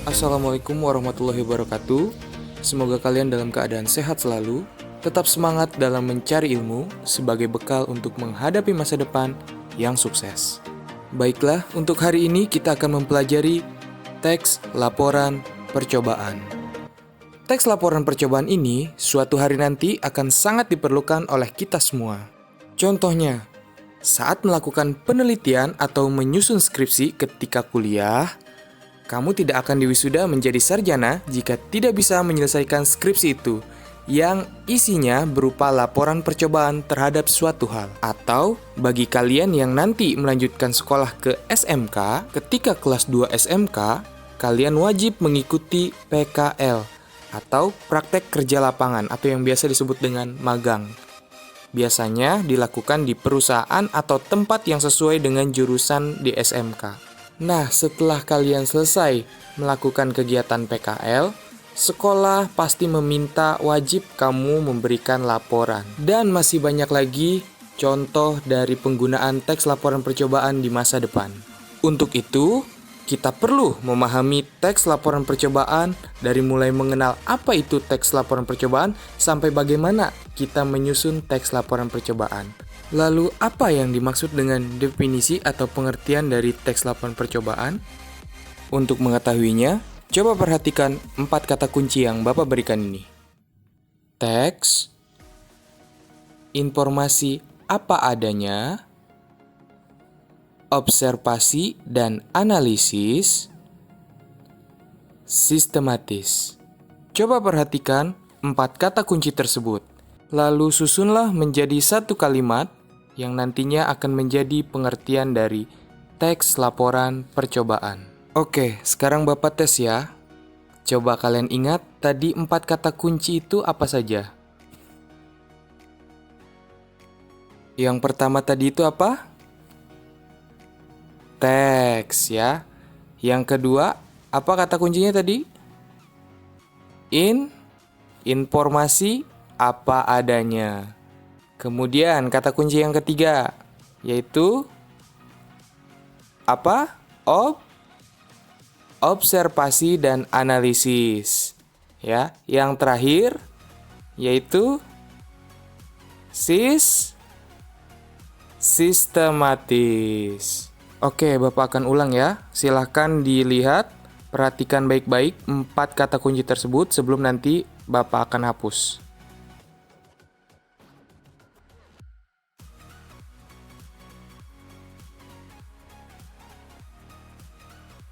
Assalamualaikum warahmatullahi wabarakatuh. Semoga kalian dalam keadaan sehat selalu, tetap semangat dalam mencari ilmu sebagai bekal untuk menghadapi masa depan yang sukses. Baiklah, untuk hari ini kita akan mempelajari teks laporan percobaan. Teks laporan percobaan ini suatu hari nanti akan sangat diperlukan oleh kita semua. Contohnya, saat melakukan penelitian atau menyusun skripsi ketika kuliah, kamu tidak akan diwisuda menjadi sarjana jika tidak bisa menyelesaikan skripsi itu, yang isinya berupa laporan percobaan terhadap suatu hal. Atau bagi kalian yang nanti melanjutkan sekolah ke SMK, ketika kelas 2 SMK, kalian wajib mengikuti PKL atau praktek kerja lapangan atau yang biasa disebut dengan magang. Biasanya dilakukan di perusahaan atau tempat yang sesuai dengan jurusan di SMK. Nah, setelah kalian selesai melakukan kegiatan PKL, sekolah pasti meminta wajib kamu memberikan laporan. Dan masih banyak lagi contoh dari penggunaan teks laporan percobaan di masa depan. Untuk itu, kita perlu memahami teks laporan percobaan dari mulai mengenal apa itu teks laporan percobaan sampai bagaimana kita menyusun teks laporan percobaan. Lalu, apa yang dimaksud dengan definisi atau pengertian dari teks laporan percobaan? Untuk mengetahuinya, coba perhatikan 4 kata kunci yang Bapak berikan ini. Teks, informasi apa adanya, observasi dan analisis, sistematis. Coba perhatikan 4 kata kunci tersebut. Lalu susunlah menjadi satu kalimat yang nantinya akan menjadi pengertian dari teks laporan percobaan. Oke, sekarang Bapak tes ya. Coba kalian ingat tadi 4 kata kunci itu apa saja? Yang pertama tadi itu apa? Teks ya. Yang kedua, apa kata kuncinya tadi? Informasi apa adanya. Kemudian kata kunci yang ketiga, yaitu apa? Observasi dan analisis. Ya, yang terakhir yaitu sistematis. Oke, Bapak akan ulang ya. Silahkan dilihat, perhatikan baik-baik 4 kata kunci tersebut sebelum nanti Bapak akan hapus.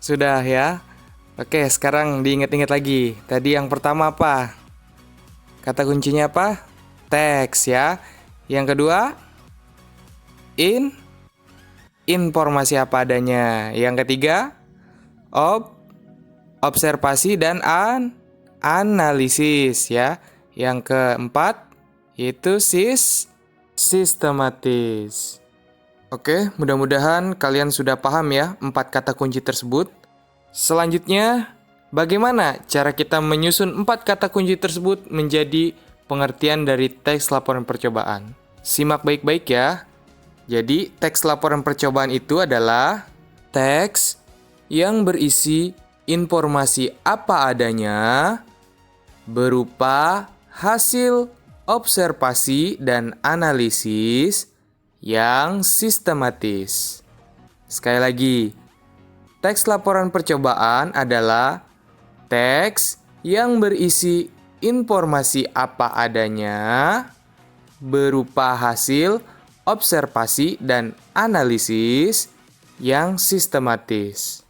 Sudah ya? Oke, sekarang diingat-ingat lagi. Tadi yang pertama apa? Kata kuncinya apa? Teks ya. Yang kedua, informasi apa adanya. Yang ketiga, observasi dan analisis ya. Yang keempat, yaitu sistematis. Oke, mudah-mudahan kalian sudah paham ya 4 kata kunci tersebut. Selanjutnya, bagaimana cara kita menyusun 4 kata kunci tersebut menjadi pengertian dari teks laporan percobaan? Simak baik-baik ya. Jadi, teks laporan percobaan itu adalah teks yang berisi informasi apa adanya berupa hasil observasi dan analisis yang sistematis. Sekali lagi, teks laporan percobaan adalah teks yang berisi informasi apa adanya berupa hasil observasi dan analisis yang sistematis.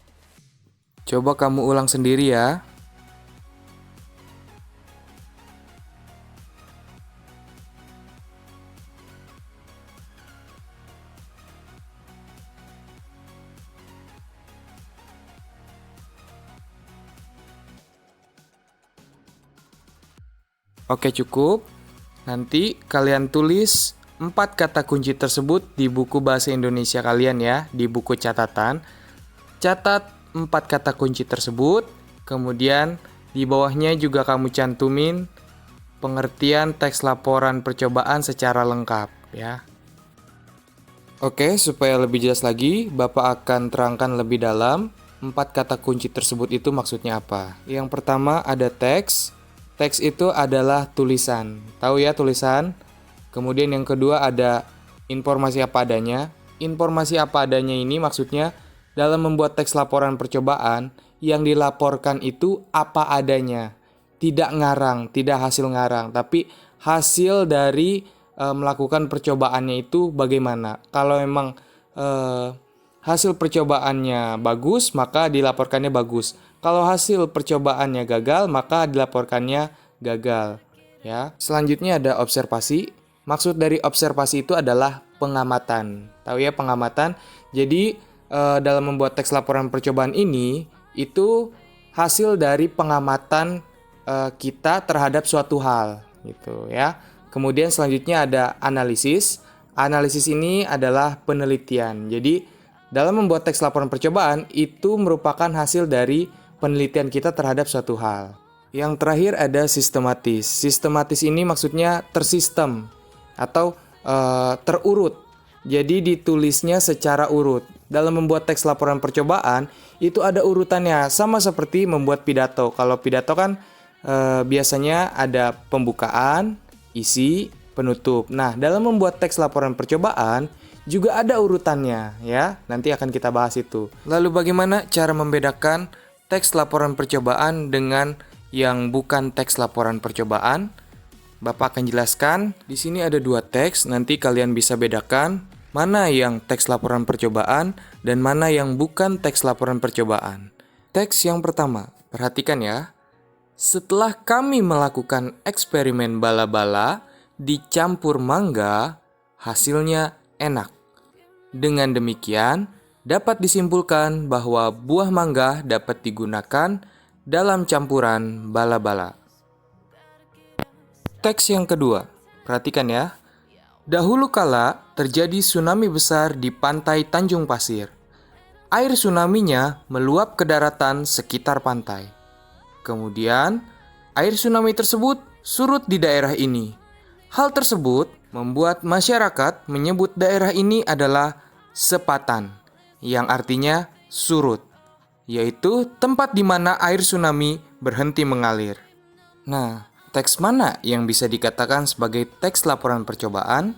Coba kamu ulang sendiri ya. Oke, cukup. Nanti kalian tulis 4 kata kunci tersebut di buku bahasa Indonesia kalian ya, di buku catatan. Catat 4 kata kunci tersebut, kemudian di bawahnya juga kamu cantumin pengertian teks laporan percobaan secara lengkap ya. Oke, supaya lebih jelas lagi, Bapak akan terangkan lebih dalam. 4 kata kunci tersebut itu maksudnya apa. Yang pertama ada teks. Teks itu adalah tulisan. Tahu ya tulisan? Kemudian yang kedua ada informasi apa adanya. Informasi apa adanya ini maksudnya dalam membuat teks laporan percobaan, yang dilaporkan itu apa adanya. Tidak ngarang, tidak hasil ngarang, tapi hasil dari melakukan percobaannya itu bagaimana. Kalau memang hasil percobaannya bagus, maka dilaporkannya bagus. Kalau hasil percobaannya gagal, maka dilaporkannya gagal. Ya. Selanjutnya ada observasi. Maksud dari observasi itu adalah pengamatan. Tahu ya pengamatan? Jadi dalam membuat teks laporan percobaan ini itu hasil dari pengamatan kita terhadap suatu hal, gitu ya. Kemudian selanjutnya ada analisis. Analisis ini adalah penelitian. Jadi dalam membuat teks laporan percobaan itu merupakan hasil dari penelitian kita terhadap suatu hal. Yang terakhir ada sistematis. Sistematis ini maksudnya tersistem atau terurut. Jadi ditulisnya secara urut. Dalam membuat teks laporan percobaan itu ada urutannya, sama seperti membuat pidato. Kalau pidato kan biasanya ada pembukaan, isi, penutup. Nah, dalam membuat teks laporan percobaan juga ada urutannya ya. Nanti akan kita bahas itu. Lalu bagaimana cara membedakan teks laporan percobaan dengan yang bukan teks laporan percobaan? Bapak akan jelaskan. Di sini ada 2 teks, nanti kalian bisa bedakan mana yang teks laporan percobaan dan mana yang bukan teks laporan percobaan. Teks yang pertama, perhatikan ya. Setelah kami melakukan eksperimen bala-bala dicampur mangga, hasilnya enak. Dengan demikian, dapat disimpulkan bahwa buah mangga dapat digunakan dalam campuran bala-bala. Teks yang kedua, perhatikan ya. Dahulu kala terjadi tsunami besar di pantai Tanjung Pasir. Air tsunami-nya meluap ke daratan sekitar pantai. Kemudian, air tsunami tersebut surut di daerah ini. Hal tersebut membuat masyarakat menyebut daerah ini adalah sepatan, yang artinya surut, yaitu tempat di mana air tsunami berhenti mengalir. Nah, teks mana yang bisa dikatakan sebagai teks laporan percobaan?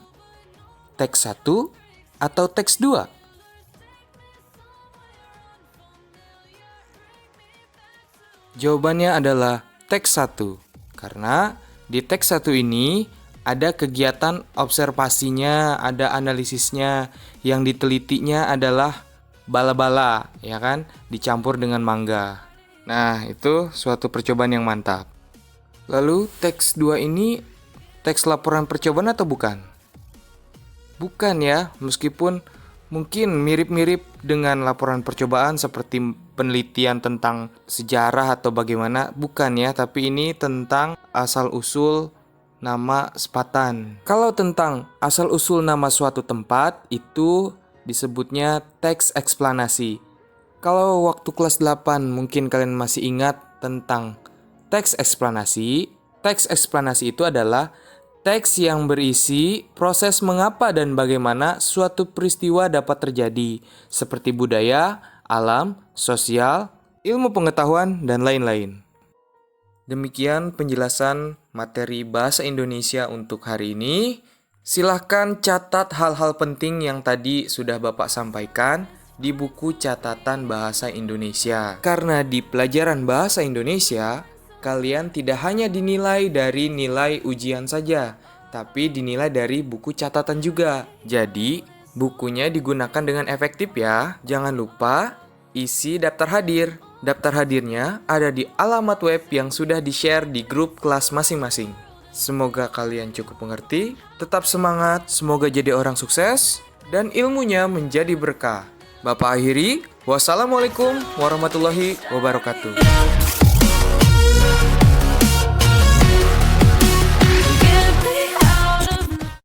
Teks 1 atau teks 2? Jawabannya adalah teks 1, karena di teks 1 ini ada kegiatan observasinya, ada analisisnya, yang ditelitinya adalah bala-bala, ya kan, dicampur dengan mangga. Nah, itu suatu percobaan yang mantap. Lalu teks 2 ini teks laporan percobaan atau bukan? Bukan ya, meskipun mungkin mirip-mirip dengan laporan percobaan seperti penelitian tentang sejarah atau bagaimana, bukan ya, tapi ini tentang asal-usul nama sepatan. Kalau tentang asal-usul nama suatu tempat, itu disebutnya teks eksplanasi. Kalau waktu kelas 8 mungkin kalian masih ingat tentang teks eksplanasi. Teks eksplanasi itu adalah teks yang berisi proses mengapa dan bagaimana suatu peristiwa dapat terjadi, seperti budaya, alam, sosial, ilmu pengetahuan, dan lain-lain. Demikian penjelasan materi Bahasa Indonesia untuk hari ini. Silahkan catat hal-hal penting yang tadi sudah Bapak sampaikan di buku catatan Bahasa Indonesia. Karena di pelajaran Bahasa Indonesia, kalian tidak hanya dinilai dari nilai ujian saja, tapi dinilai dari buku catatan juga. Jadi, bukunya digunakan dengan efektif ya. Jangan lupa isi daftar hadir. Daftar hadirnya ada di alamat web yang sudah di-share di grup kelas masing-masing. Semoga kalian cukup mengerti, tetap semangat, semoga jadi orang sukses, dan ilmunya menjadi berkah. Bapak akhiri, wassalamualaikum warahmatullahi wabarakatuh.